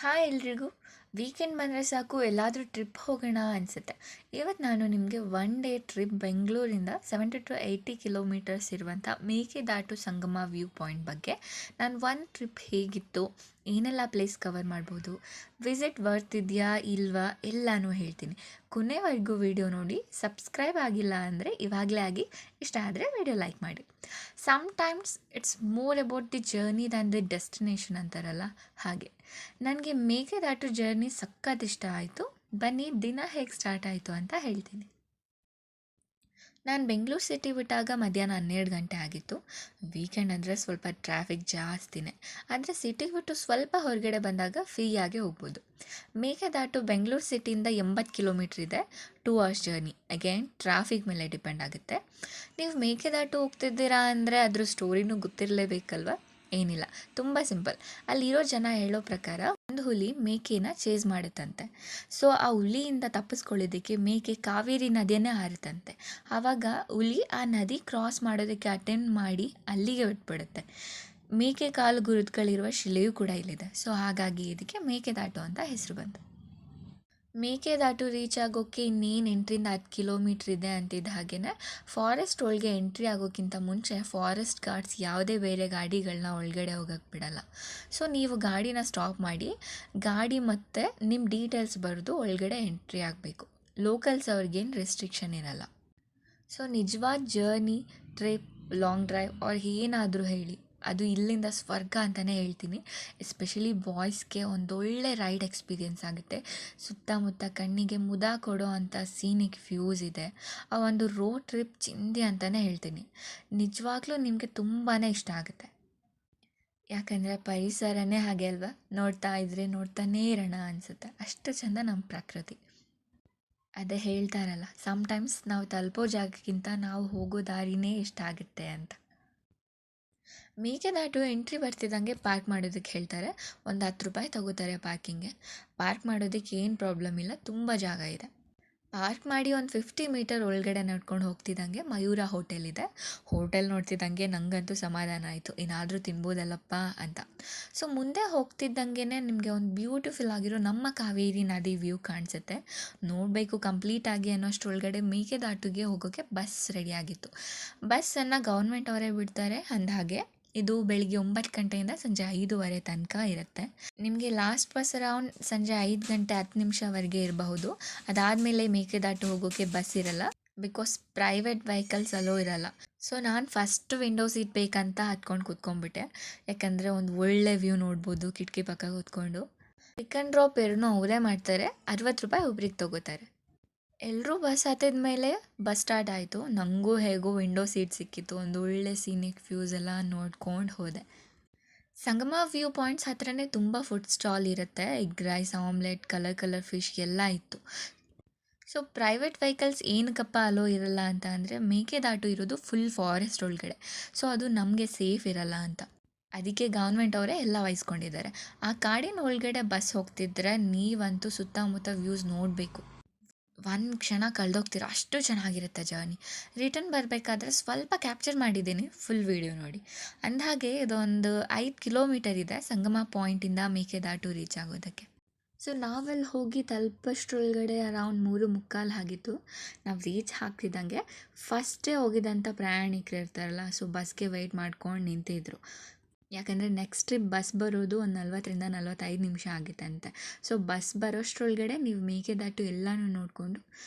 Hi ಎಲ್ರಿಗೂ. Weekend ಬಂದರೆ ಸಾಕು ಎಲ್ಲಾದರೂ ಟ್ರಿಪ್ ಹೋಗೋಣ ಅನಿಸುತ್ತೆ. ಇವತ್ತು ನಾನು ನಿಮಗೆ ಒನ್ ಡೇ ಟ್ರಿಪ್ ಬೆಂಗಳೂರಿಂದ 70 to 80 ಕಿಲೋಮೀಟರ್ಸ್ ಇರುವಂಥ ಮೇಕೆದಾಟು ಸಂಗಮ ವ್ಯೂ ಪಾಯಿಂಟ್ ಬಗ್ಗೆ ನಾನು ಒಂದು ಟ್ರಿಪ್ ಹೇಗಿತ್ತು, ಏನೆಲ್ಲ ಪ್ಲೇಸ್ ಕವರ್ ಮಾಡ್ಬೋದು, ವಿಸಿಟ್ ವರ್ತ್ ಇದೆಯಾ ಇಲ್ವಾ ಎಲ್ಲನೂ ಹೇಳ್ತೀನಿ. ಕೊನೆವರೆಗೂ ವಿಡಿಯೋ ನೋಡಿ. ಸಬ್ಸ್ಕ್ರೈಬ್ ಆಗಿಲ್ಲ ಅಂದರೆ ಇವಾಗಲೇ ಆಗಿ, ಇಷ್ಟ ಆದರೆ ವಿಡಿಯೋ ಲೈಕ್ ಮಾಡಿ. Sometimes it's more about the journey than the destination ಅಂತಾರಲ್ಲ ಹಾಗೆ. ನನಗೆ ಮೇಕೆದಾಟು ಜರ್ನಿ ಸಖತ್ ಇಷ್ಟ ಆಯಿತು. ಬನ್ನಿ ದಿನ ಹೇಗೆ ಸ್ಟಾರ್ಟ್ ಆಯಿತು ಅಂತ ಹೇಳ್ತೀನಿ. ನಾನು ಬೆಂಗಳೂರು ಸಿಟಿ ಬಿಟ್ಟಾಗ ಮಧ್ಯಾಹ್ನ 12 ಗಂಟೆ ಆಗಿತ್ತು. ವೀಕೆಂಡ್ ಅಂದರೆ ಸ್ವಲ್ಪ ಟ್ರಾಫಿಕ್ ಜಾಸ್ತಿನೇ, ಆದರೆ ಸಿಟಿಗೆ ಬಿಟ್ಟು ಸ್ವಲ್ಪ ಹೊರಗಡೆ ಬಂದಾಗ ಫ್ರೀಯಾಗಿ ಹೋಗ್ಬೋದು. ಮೇಕೆದಾಟು ಬೆಂಗಳೂರು ಸಿಟಿಯಿಂದ 80 ಕಿಲೋಮೀಟ್ರ್ ಇದೆ. 2 hours ಜರ್ನಿ. ಅಗೇನ್ ಟ್ರಾಫಿಕ್ ಮೇಲೆ ಡಿಪೆಂಡ್ ಆಗುತ್ತೆ. ನೀವು ಮೇಕೆದಾಟು ಹೋಗ್ತಿದ್ದೀರಾ ಅಂದರೆ ಅದ್ರ ಸ್ಟೋರಿನೂ ಗೊತ್ತಿರಲೇಬೇಕಲ್ವ? ಏನಿಲ್ಲ, ತುಂಬ ಸಿಂಪಲ್. ಅಲ್ಲಿರೋ ಜನ ಹೇಳೋ ಪ್ರಕಾರ ಒಂದು ಹುಲಿ ಮೇಕೆನ ಚೇಸ್ ಮಾಡುತ್ತಂತೆ. ಸೊ ಆ ಹುಲಿಯಿಂದ ತಪ್ಪಿಸ್ಕೊಳ್ಳೋದಕ್ಕೆ ಮೇಕೆ ಕಾವೇರಿ ನದಿಯನ್ನೇ ಹಾರುತ್ತಂತೆ. ಆವಾಗ ಹುಲಿ ಆ ನದಿ ಕ್ರಾಸ್ ಮಾಡೋದಕ್ಕೆ ಅಟೆಂಡ್ ಮಾಡಿ ಅಲ್ಲಿಗೆ ಬಿಟ್ಬಿಡುತ್ತೆ. ಮೇಕೆ ಕಾಲು ಗುರುತುಗಳಿರುವ ಶಿಲೆಯೂ ಕೂಡ ಇಲ್ಲಿದೆ. ಸೊ ಹಾಗಾಗಿ ಇದಕ್ಕೆ ಮೇಕೆದಾಟು ಅಂತ ಹೆಸರು ಬಂತು. ಮೇಕೆದಾಟು ರೀಚ್ ಆಗೋಕ್ಕೆ ಇನ್ನೇನು 8 ರಿಂದ 10 ಕಿಲೋಮೀಟ್ರ್ ಇದೆ ಅಂತಿದ್ದ ಹಾಗೆಯೇ ಫಾರೆಸ್ಟ್ ಒಳಗೆ ಎಂಟ್ರಿ ಆಗೋಕ್ಕಿಂತ ಮುಂಚೆ ಫಾರೆಸ್ಟ್ ಗಾರ್ಡ್ಸ್ ಯಾವುದೇ ಬೇರೆ ಗಾಡಿಗಳನ್ನ ಒಳಗಡೆ ಹೋಗೋಕ್ಕೆ ಬಿಡಲ್ಲ. ಸೊ ನೀವು ಗಾಡಿನ ಸ್ಟಾಪ್ ಮಾಡಿ ಗಾಡಿ ಮತ್ತು ನಿಮ್ಮ ಡೀಟೇಲ್ಸ್ ಬರೆದು ಒಳಗಡೆ ಎಂಟ್ರಿ ಆಗಬೇಕು. ಲೋಕಲ್ಸ್ ಅವ್ರಿಗೇನು ರೆಸ್ಟ್ರಿಕ್ಷನ್ ಇರಲ್ಲ. ಸೊ ನಿಜವಾದ ಜರ್ನಿ, ಟ್ರಿಪ್, ಲಾಂಗ್ ಡ್ರೈವ್ ಅವ್ರು ಏನಾದರೂ ಹೇಳಿ, ಅದು ಇಲ್ಲಿಂದ ಸ್ವರ್ಗ ಅಂತಲೇ ಹೇಳ್ತೀನಿ. ಎಸ್ಪೆಷಲಿ ಬಾಯ್ಸ್ಗೆ ಒಂದೊಳ್ಳೆ ರೈಡ್ ಎಕ್ಸ್ಪೀರಿಯೆನ್ಸ್ ಆಗುತ್ತೆ. ಸುತ್ತಮುತ್ತ ಕಣ್ಣಿಗೆ ಮುದ ಕೊಡೋ ಅಂಥ ಸೀನಿಕ್ ವ್ಯೂಸ್ ಇದೆ. ಆ ಒಂದು ರೋಡ್ ಟ್ರಿಪ್ ಚಿಂದಿ ಅಂತಲೇ ಹೇಳ್ತೀನಿ. ನಿಜವಾಗ್ಲೂ ನಿಮಗೆ ತುಂಬಾ ಇಷ್ಟ ಆಗುತ್ತೆ. ಯಾಕಂದರೆ ಪರಿಸರನೇ ಹಾಗೆ ಅಲ್ವಾ, ನೋಡ್ತಾ ಇದ್ರೆ ನೋಡ್ತಾನೇ ಇರೋಣ ಅನಿಸುತ್ತೆ. ಅಷ್ಟು ಚೆಂದ ನಮ್ಮ ಪ್ರಕೃತಿ. ಅದೇ ಹೇಳ್ತಾರಲ್ಲ, ಸಮ್ಟೈಮ್ಸ್ ನಾವು ತಲುಪೋ ಜಾಗಕ್ಕಿಂತ ನಾವು ಹೋಗೋ ದಾರಿನೇ ಇಷ್ಟ ಆಗುತ್ತೆ ಅಂತ. ಮೇಕೆದಾಟು ಎಂಟ್ರಿ ಬರ್ತಿದ್ದಂಗೆ ಪಾರ್ಕ್ ಮಾಡೋದಕ್ಕೆ ಹೇಳ್ತಾರೆ. ಒಂದು 10 ರೂಪಾಯಿ ತಗೋತಾರೆ ಪಾರ್ಕಿಂಗ್ಗೆ. ಪಾರ್ಕ್ ಮಾಡೋದಕ್ಕೆ ಏನು ಪ್ರಾಬ್ಲಮ್ ಇಲ್ಲ, ತುಂಬ ಜಾಗ ಇದೆ. ಪಾರ್ಕ್ ಮಾಡಿ ಒಂದು 50 ಮೀಟರ್ ಒಳಗಡೆ ನಡ್ಕೊಂಡು ಹೋಗ್ತಿದ್ದಂಗೆ ಮಯೂರ ಹೋಟೆಲ್ ಇದೆ. ಹೋಟೆಲ್ ನೋಡ್ತಿದ್ದಂಗೆ ನನಗಂತೂ ಸಮಾಧಾನ ಆಯಿತು, ಏನಾದರೂ ತಿನ್ಬೋದಲ್ಲಪ್ಪ ಅಂತ. ಸೊ ಮುಂದೆ ಹೋಗ್ತಿದ್ದಂಗೆ ನಿಮಗೆ ಒಂದು ಬ್ಯೂಟಿಫುಲ್ ಆಗಿರೋ ನಮ್ಮ ಕಾವೇರಿ ನದಿ ವ್ಯೂ ಕಾಣಿಸುತ್ತೆ. ನೋಡಬೇಕು ಕಂಪ್ಲೀಟಾಗಿ ಅನ್ನೋಷ್ಟರೊಳಗಡೆ ಮೇಕೆದಾಟುಗೆ ಹೋಗೋಕ್ಕೆ ಬಸ್ ರೆಡಿಯಾಗಿತ್ತು. ಬಸ್ಸನ್ನು ಗೌರ್ಮೆಂಟ್ ಅವರೇ ಬಿಡ್ತಾರೆ. ಅಂದಹಾಗೆ ಇದು ಬೆಳಿಗ್ಗೆ 9 ಗಂಟೆಯಿಂದ ಸಂಜೆ 5:30 ತನಕ ಇರುತ್ತೆ. ನಿಮಗೆ ಲಾಸ್ಟ್ ಬಸ್ ಅರೌಂಡ್ ಸಂಜೆ 5 ಗಂಟೆ 10 ನಿಮಿಷವರೆಗೆ ಇರಬಹುದು. ಅದಾದಮೇಲೆ ಮೇಕೆದಾಟು ಹೋಗೋಕ್ಕೆ ಬಸ್ ಇರಲ್ಲ, ಬಿಕಾಸ್ ಪ್ರೈವೇಟ್ ವೆಹಿಕಲ್ಸ್ ಅಲೋ ಇರಲ್ಲ. ಸೊ ನಾನು ಫಸ್ಟ್ ವಿಂಡೋ ಸೀಟ್ ಬೇಕಂತ ಹತ್ಕೊಂಡು ಕೂತ್ಕೊಂಡ್ಬಿಟ್ಟೆ. ಯಾಕಂದರೆ ಒಂದು ಒಳ್ಳೆ ವ್ಯೂ ನೋಡ್ಬೋದು ಕಿಟಕಿ ಪಕ್ಕ ಕೂತ್ಕೊಂಡು. ಪಿಕ್ ಆ್ಯಂಡ್ ಡ್ರಾಪ್ ಎರಡನ್ನೂ ಅವರೇ ಮಾಡ್ತಾರೆ. 60 ರೂಪಾಯಿ ಒಬ್ರಿಗೆ ತೊಗೋತಾರೆ. ಎಲ್ಲರೂ ಬಸ್ ಹತ್ತಿದ ಮೇಲೆ ಬಸ್ ಸ್ಟಾರ್ಟ್ ಆಯಿತು. ನನಗೂ ಹೇಗೋ ವಿಂಡೋ ಸೀಟ್ ಸಿಕ್ಕಿತ್ತು. ಒಂದು ಒಳ್ಳೆ ಸೀನಿಕ್ ವ್ಯೂಸ್ ಎಲ್ಲ ನೋಡ್ಕೊಂಡು ಹೋದೆ. ಸಂಗಮ ವ್ಯೂ ಪಾಯಿಂಟ್ಸ್ ಹತ್ರನೇ ತುಂಬ ಫುಡ್ ಸ್ಟಾಲ್ ಇರುತ್ತೆ. Egg rice, omelette, colour fish ಎಲ್ಲ ಇತ್ತು. ಸೊ ಪ್ರೈವೇಟ್ ವೆಹಿಕಲ್ಸ್ ಏನಕ್ಕಪ್ಪ ಅಲೋ ಇರಲ್ಲ ಅಂತ ಅಂದರೆ ಮೇಕೆದಾಟು ಇರೋದು ಫುಲ್ ಫಾರೆಸ್ಟ್ ಒಳಗಡೆ. ಸೊ ಅದು ನಮಗೆ ಸೇಫ್ ಇರಲ್ಲ ಅಂತ. ಅದಕ್ಕೆ ಗೌರ್ಮೆಂಟ್ ಅವರೇ ಎಲ್ಲ ವಹಿಸ್ಕೊಂಡಿದ್ದಾರೆ. ಆ ಕಾಡಿನ ಒಳಗಡೆ ಬಸ್ ಹೋಗ್ತಿದ್ರೆ ನೀವಂತೂ ಸುತ್ತಮುತ್ತ ವ್ಯೂಸ್ ನೋಡಬೇಕು. ಒಂದು ಕ್ಷಣ ಕಳೆದೋಗ್ತೀರ, ಅಷ್ಟು ಚೆನ್ನಾಗಿರುತ್ತೆ ಜರ್ನಿ. ರಿಟರ್ನ್ ಬರಬೇಕಾದ್ರೆ ಸ್ವಲ್ಪ ಕ್ಯಾಪ್ಚರ್ ಮಾಡಿದ್ದೀನಿ, ಫುಲ್ ವೀಡಿಯೋ ನೋಡಿ. ಅಂದಹಾಗೆ ಇದೊಂದು 5 ಕಿಲೋಮೀಟರ್ ಇದೆ ಸಂಗಮ ಪಾಯಿಂಟಿಂದ ಮೇಕೆದಾಟು ರೀಚ್ ಆಗೋದಕ್ಕೆ. ಸೊ ನಾವಲ್ಲಿ ಹೋಗಿ ತಲುಪೋಷ್ಟ್ರೊಳಗಡೆ ಅರೌಂಡ್ 3:45 ಆಗಿತ್ತು. ನಾವು ರೀಚ್ ಆಗ್ತಿದ್ದಂಗೆ ಫಸ್ಟೇ ಹೋಗಿದ್ದಂಥ ಪ್ರಯಾಣಿಕರು ಇರ್ತಾರಲ್ಲ, ಸೊ ಬಸ್ಗೆ ವೆಯ್ಟ್ ಮಾಡ್ಕೊಂಡು ನಿಂತಿದ್ರು. ಯಾಕಂದರೆ ನೆಕ್ಸ್ಟ್ ಟ್ರಿಪ್ ಬಸ್ ಬರೋದು ಒಂದು 40-45 ನಿಮಿಷ ಆಗುತ್ತಂತೆ. ಸೊ ಬಸ್ ಬರೋಷ್ಟ್ರೊಳಗಡೆ ನೀವು ಮೇಕೆದಾಟು ಎಲ್ಲನೂ ನೋಡಿಕೊಂಡು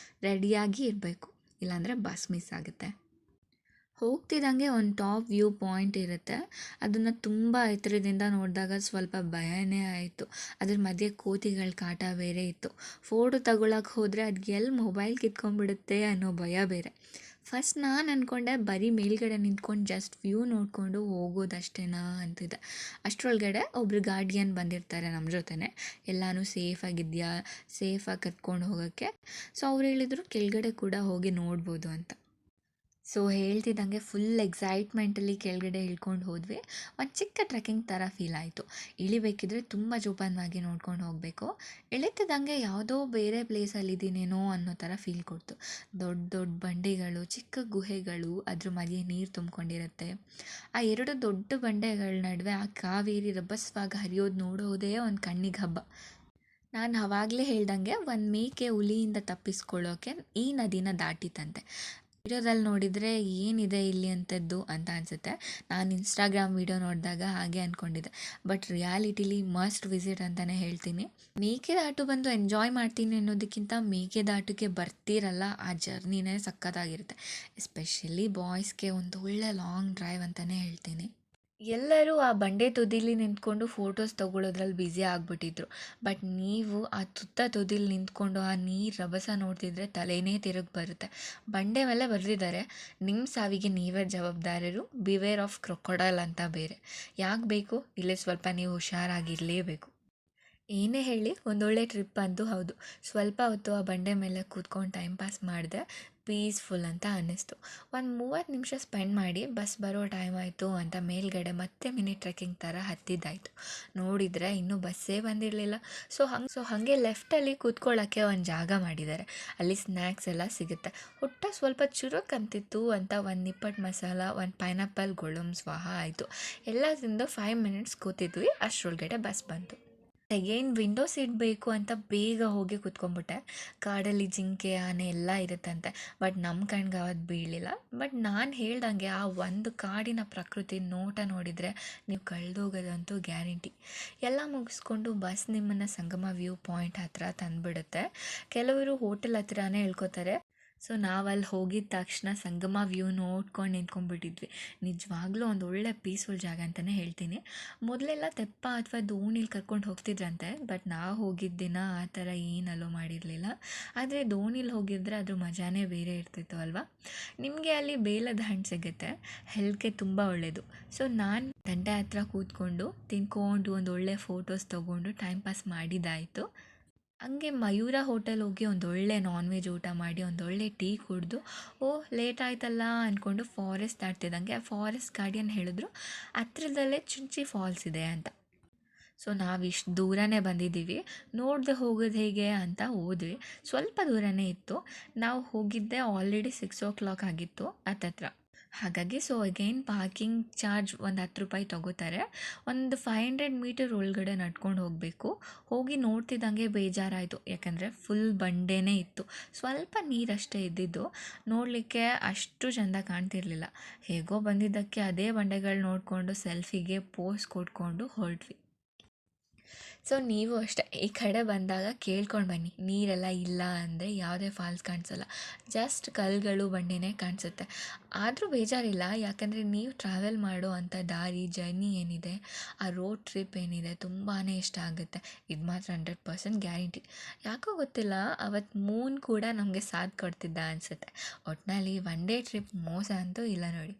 ರೆಡಿಯಾಗಿ ಇರಬೇಕು, ಇಲ್ಲಾಂದರೆ ಬಸ್ ಮಿಸ್ ಆಗುತ್ತೆ. ಹೋಗ್ತಿದ್ದಂಗೆ ಒಂದು ಟಾಪ್ ವ್ಯೂ ಪಾಯಿಂಟ್ ಇರುತ್ತೆ. ಅದನ್ನು ತುಂಬ ಎತ್ತರದಿಂದ ನೋಡಿದಾಗ ಸ್ವಲ್ಪ ಭಯನೇ ಆಯಿತು. ಅದ್ರ ಮಧ್ಯೆ ಕೋತಿಗಳ ಕಾಟ ಬೇರೆ ಇತ್ತು. ಫೋಟೋ ತಗೊಳಕ್ಕೆ ಹೋದರೆ ಅದು ಎಲ್ಲಿ ಮೊಬೈಲ್ ಕಿತ್ಕೊಂಡ್ಬಿಡುತ್ತೆ ಅನ್ನೋ ಭಯ ಬೇರೆ. ಫಸ್ಟ್ ನಾನು ಅಂದ್ಕೊಂಡೆ ಬರೀ ಮೇಲ್ಗಡೆ ನಿಂತ್ಕೊಂಡು ಜಸ್ಟ್ ವ್ಯೂ ನೋಡಿಕೊಂಡು ಹೋಗೋದಷ್ಟೇನಾ ಅಂತಿದ್ದೆ. ಅಷ್ಟರೊಳಗಡೆ ಒಬ್ರು ಗಾರ್ಡಿಯನ್ ಬಂದಿರ್ತಾರೆ ನಮ್ಮ ಜೊತೆನೇ. ಎಲ್ಲನೂ ಸೇಫಾಗಿದೆಯಾ, ಸೇಫಾಗಿ ಕರ್ಕೊಂಡು ಹೋಗೋಕ್ಕೆ. ಸೊ ಅವ್ರು ಹೇಳಿದರು ಕೆಳಗಡೆ ಕೂಡ ಹೋಗಿ ನೋಡ್ಬೋದು ಅಂತ. ಸೊ ಹೇಳ್ತಿದ್ದಂಗೆ ಫುಲ್ ಎಕ್ಸೈಟ್ಮೆಂಟಲ್ಲಿ ಕೆಳಗಡೆ ಇಳ್ಕೊಂಡು ಹೋದ್ವಿ. ಒಂದು ಚಿಕ್ಕ ಟ್ರೆಕ್ಕಿಂಗ್ ಥರ ಫೀಲ್ ಆಯಿತು. ಇಳಿಬೇಕಿದ್ರೆ ತುಂಬ ಜೋಪಾನವಾಗಿ ನೋಡ್ಕೊಂಡು ಹೋಗಬೇಕು. ಇಳಿತಿದ್ದಂಗೆ ಯಾವುದೋ ಬೇರೆ ಪ್ಲೇಸಲ್ಲಿದ್ದೀನೇನೋ ಅನ್ನೋ ಥರ ಫೀಲ್ ಕೊಡ್ತು. ದೊಡ್ಡ ದೊಡ್ಡ ಬಂಡೆಗಳು, ಚಿಕ್ಕ ಗುಹೆಗಳು, ಅದ್ರ ಮಧ್ಯೆ ನೀರು ತುಂಬಿಕೊಂಡಿರುತ್ತೆ. ಆ ಎರಡು ದೊಡ್ಡ ಬಂಡೆಗಳ ನಡುವೆ ಆ ಕಾವೇರಿ ರಭಸವಾಗಿ ಹರಿಯೋದು ನೋಡೋದೇ ಒಂದು ಕಣ್ಣಿಗೆ ಹಬ್ಬ. ನಾನು ಆವಾಗಲೇ ಹೇಳ್ದಂಗೆ ಒಂದು ಮೇಕೆ ಹುಲಿಯಿಂದ ತಪ್ಪಿಸ್ಕೊಳ್ಳೋಕೆ ಈ ನದಿನ ದಾಟಿತಂತೆ. ವಿಡಿಯೋದಲ್ಲಿ ನೋಡಿದರೆ ಏನಿದೆ ಇಲ್ಲಿ ಅಂಥದ್ದು ಅಂತ ಅನಿಸುತ್ತೆ. ನಾನು ಇನ್ಸ್ಟಾಗ್ರಾಮ್ ವಿಡಿಯೋ ನೋಡಿದಾಗ ಹಾಗೆ ಅಂದ್ಕೊಂಡಿದ್ದೆ. ಬಟ್ ರಿಯಾಲಿಟಿಲಿ ಮಸ್ಟ್ ವಿಸಿಟ್ ಅಂತಲೇ ಹೇಳ್ತೀನಿ. ಮೇಕೆದಾಟು ಬಂದು ಎಂಜಾಯ್ ಮಾಡ್ತೀನಿ ಅನ್ನೋದಕ್ಕಿಂತ ಮೇಕೆದಾಟುಗೆ ಬರ್ತೀರಲ್ಲ, ಆ ಜರ್ನಿನೇ ಸಖತ್ತಾಗಿರುತ್ತೆ. ಎಸ್ಪೆಷಲಿ ಬಾಯ್ಸ್ಗೆ ಒಂದು ಒಳ್ಳೆ ಲಾಂಗ್ ಡ್ರೈವ್ ಅಂತಲೇ ಹೇಳ್ತೀನಿ. ಎಲ್ಲರೂ ಆ ಬಂಡೆ ತುದಿಲಿ ನಿಂತ್ಕೊಂಡು ಫೋಟೋಸ್ ತೊಗೊಳೋದ್ರಲ್ಲಿ ಬ್ಯುಸಿ ಆಗಿಬಿಟ್ಟಿದ್ರು. ಬಟ್ ನೀವು ಆ ತುದಿಲಿ ನಿಂತ್ಕೊಂಡು ಆ ನೀರು ರಭಸ ನೋಡ್ತಿದ್ರೆ ತಲೆನೇ ತಿರುಗಿ ಬರುತ್ತೆ. ಬಂಡೆ ಮೇಲೆ ಬರೆದಿದ್ದಾರೆ, ನಿಮ್ಮ ಸಾವಿಗೆ ನೀವೇ ಜವಾಬ್ದಾರರು, ಬಿವೇರ್ ಆಫ್ ಕ್ರೊಕೊಡೈಲ್ ಅಂತ ಬೇರೆ. ಯಾಕೆ ಬೇಕು? ಇಲ್ಲೇ ಸ್ವಲ್ಪ ನೀವು ಹುಷಾರಾಗಿರಲೇಬೇಕು. ಏನೇ ಹೇಳಿ ಒಂದೊಳ್ಳೆ ಟ್ರಿಪ್ ಅಂತೂ ಹೌದು. ಸ್ವಲ್ಪ ಹೊತ್ತು ಆ ಬಂಡೆ ಮೇಲೆ ಕೂತ್ಕೊಂಡು ಟೈಮ್ ಪಾಸ್ ಮಾಡಿದೆ. ಪೀಸ್ಫುಲ್ ಅಂತ ಅನ್ನಿಸ್ತು. ಒಂದು 30 ನಿಮಿಷ ಸ್ಪೆಂಡ್ ಮಾಡಿ ಬಸ್ ಬರೋ ಟೈಮ್ ಆಯಿತು ಅಂತ ಮೇಲ್ಗಡೆ ಮತ್ತೆ ಮಿನಿ ಟ್ರೆಕ್ಕಿಂಗ್ ಥರ ಹತ್ತಿದ್ದಾಯಿತು. ನೋಡಿದರೆ ಇನ್ನೂ ಬಸ್ಸೇ ಬಂದಿರಲಿಲ್ಲ. ಸೊ ಹಾಗೆ ಲೆಫ್ಟಲ್ಲಿ ಕೂತ್ಕೊಳ್ಳೋಕ್ಕೆ ಒಂದು ಜಾಗ ಮಾಡಿದ್ದಾರೆ. ಅಲ್ಲಿ ಸ್ನ್ಯಾಕ್ಸ್ ಎಲ್ಲ ಸಿಗುತ್ತೆ. ಹೊಟ್ಟೆ ಸ್ವಲ್ಪ ಚುರುಕಂತಿತ್ತು ಅಂತ ಒಂದು ನಿಪ್ಪಟ್ಟು ಮಸಾಲ, ಒಂದು ಪೈನಾಪಲ್ ಗೋಳಂಬಿ ಸ್ವಾಹ ಆಯಿತು. ಎಲ್ಲ ತಿಂದು 5 ಮಿನಿಟ್ಸ್ ಕೂತಿದ್ವಿ. ಅಷ್ಟರೊಳಗಡೆ ಬಸ್ ಬಂತು. ಅಗೇನ್ ವಿಂಡೋ ಸೀಟ್ ಬೇಕು ಅಂತ ಬೇಗ ಹೋಗಿ ಕೂತ್ಕೊಂಡ್ಬಿಟ್ಟೆ. ಕಾಡಲ್ಲಿ ಜಿಂಕೆ, ಆನೆ ಎಲ್ಲ ಇರುತ್ತಂತೆ. ಬಟ್ ನಮ್ಮ ಕಣ್ಗೆ ಅವತ್ತು ಬೀಳಲಿಲ್ಲ. ಬಟ್ ನಾನು ಹೇಳ್ದಂಗೆ ಆ ಒಂದು ಕಾಡಿನ ಪ್ರಕೃತಿ ನೋಟ ನೋಡಿದರೆ ನೀವು ಕಳೆದೋಗೋದಂತೂ ಗ್ಯಾರಂಟಿ. ಎಲ್ಲ ಮುಗಿಸ್ಕೊಂಡು ಬಸ್ ನಿಮ್ಮನ್ನು ಸಂಗಮ ವ್ಯೂ ಪಾಯಿಂಟ್ ಹತ್ರ ತಂದುಬಿಡುತ್ತೆ. ಕೆಲವರು ಹೋಟೆಲ್ ಹತ್ರನೇ ಇಳ್ಕೊತಾರೆ. ಸೊ ನಾವಲ್ಲಿ ಹೋಗಿದ ತಕ್ಷಣ ಸಂಗಮ ವ್ಯೂ ನೋಡ್ಕೊಂಡು ನಿಂತ್ಕೊಂಡ್ಬಿಟ್ಟಿದ್ವಿ. ನಿಜವಾಗ್ಲೂ ಒಂದು ಒಳ್ಳೆ ಪೀಸ್ಫುಲ್ ಜಾಗ ಅಂತಲೇ ಹೇಳ್ತೀನಿ. ಮೊದಲೆಲ್ಲ ತೆಪ್ಪ ಅಥವಾ ದೋಣಿಲಿ ಕರ್ಕೊಂಡು ಹೋಗ್ತಿದ್ರಂತೆ. ಬಟ್ ನಾವು ಹೋಗಿದ್ದ ದಿನ ಆ ಥರ ಏನು ಅಲೋ ಮಾಡಿರಲಿಲ್ಲ. ಆದರೆ ದೋಣಿಲಿ ಹೋಗಿದ್ರೆ ಅದ್ರ ಮಜಾನೇ ಬೇರೆ ಇರ್ತಿತ್ತು ಅಲ್ವಾ. ನಿಮಗೆ ಅಲ್ಲಿ ಬೇಲದ ಹಣ್ಣು ಸಿಗುತ್ತೆ, ಹೆಲ್ತ್ಗೆ ತುಂಬ ಒಳ್ಳೆಯದು. ಸೊ ನಾನು ದಂಡೆ ಹತ್ರ ಕೂತ್ಕೊಂಡು ತಿನ್ಕೊಂಡು ಒಂದು ಒಳ್ಳೆ ಫೋಟೋಸ್ ತೊಗೊಂಡು ಟೈಮ್ ಪಾಸ್ ಮಾಡಿದ್ದಾಯಿತು. ಹಂಗೆ ಮಯೂರ ಹೋಟೆಲ್ ಹೋಗಿ ಒಂದೊಳ್ಳೆ ನಾನ್ ವೆಜ್ ಊಟ ಮಾಡಿ ಒಂದೊಳ್ಳೆ ಟೀ ಕುಡಿದು ಲೇಟ್ ಆಯ್ತಲ್ಲ ಅಂದ್ಕೊಂಡು ಫಾರೆಸ್ಟ್ ದಾಟ್ತಿದ್ದಂಗೆ ಆ ಫಾರೆಸ್ಟ್ ಗಾರ್ಡಿಯನ್ ಹೇಳಿದ್ರು ಹತ್ರದಲ್ಲೇ ಚುಂಚಿ ಫಾಲ್ಸ್ ಇದೆ ಅಂತ. ಸೊ ನಾವು ಇಷ್ಟು ದೂರನೇ ಬಂದಿದ್ದೀವಿ, ನೋಡದೆ ಹೋಗೋದು ಹೇಗೆ ಅಂತ ಹೋದ್ವಿ. ಸ್ವಲ್ಪ ದೂರನೇ ಇತ್ತು. ನಾವು ಹೋಗಿದ್ದೆ ಆಲ್ರೆಡಿ 6 ಆಗಿತ್ತು ಹತ್ತತ್ರ. ಹಾಗಾಗಿ ಸೊ ಅಗೈನ್ ಪಾರ್ಕಿಂಗ್ ಚಾರ್ಜ್ ಒಂದು 10 ರೂಪಾಯಿ ತೊಗೋತಾರೆ. ಒಂದು 500 ಮೀಟರ್ ಒಳಗಡೆ ನಡ್ಕೊಂಡು ಹೋಗಬೇಕು. ಹೋಗಿ ನೋಡ್ತಿದ್ದಂಗೆ ಬೇಜಾರಾಯಿತು. ಯಾಕಂದರೆ ಫುಲ್ ಬಂಡೆನೇ ಇತ್ತು. ಸ್ವಲ್ಪ ನೀರಷ್ಟೇ ಇದ್ದಿದ್ದು. ನೋಡಲಿಕ್ಕೆ ಅಷ್ಟು ಚೆಂದ ಕಾಣ್ತಿರ್ಲಿಲ್ಲ. ಹೇಗೋ ಬಂದಿದ್ದಕ್ಕೆ ಅದೇ ಬಂಡೆಗಳು ನೋಡಿಕೊಂಡು ಸೆಲ್ಫಿಗೆ ಪೋಸ್ ಕೊಟ್ಕೊಂಡು ಹೊರಟ್ವಿ. ಸೊ ನೀವು ಅಷ್ಟೇ ಈ ಕಡೆ ಬಂದಾಗ ಕೇಳ್ಕೊಂಡು ಬನ್ನಿ. ನೀರೆಲ್ಲ ಇಲ್ಲ ಅಂದರೆ ಯಾವುದೇ ಫಾಲ್ಸ್ ಕಾಣಿಸಲ್ಲ, ಜಸ್ಟ್ ಕಲ್ಲುಗಳು ಬಂಡೆನೇ ಕಾಣಿಸುತ್ತೆ. ಆದರೂ ಬೇಜಾರಿಲ್ಲ, ಯಾಕಂದರೆ ನೀವು ಟ್ರಾವೆಲ್ ಮಾಡೋ ಅಂಥ ದಾರಿ ಜರ್ನಿ ಏನಿದೆ, ಆ ರೋಡ್ ಟ್ರಿಪ್ ಏನಿದೆ ತುಂಬಾ ಇಷ್ಟ ಆಗುತ್ತೆ. ಇದು ಮಾತ್ರ 100% ಗ್ಯಾರಂಟಿ. ಯಾಕೋ ಗೊತ್ತಿಲ್ಲ, ಅವತ್ತು ಮೂನ್ ಕೂಡ ನಮಗೆ ಸಾಥ್ ಕೊಡ್ತಿದ್ದ ಅನಿಸುತ್ತೆ. ಒಟ್ಟಿನಲ್ಲಿ ಒನ್ ಡೇ ಟ್ರಿಪ್ ಮೋಸ ಅಂತೂ ಇಲ್ಲ ನೋಡಿ.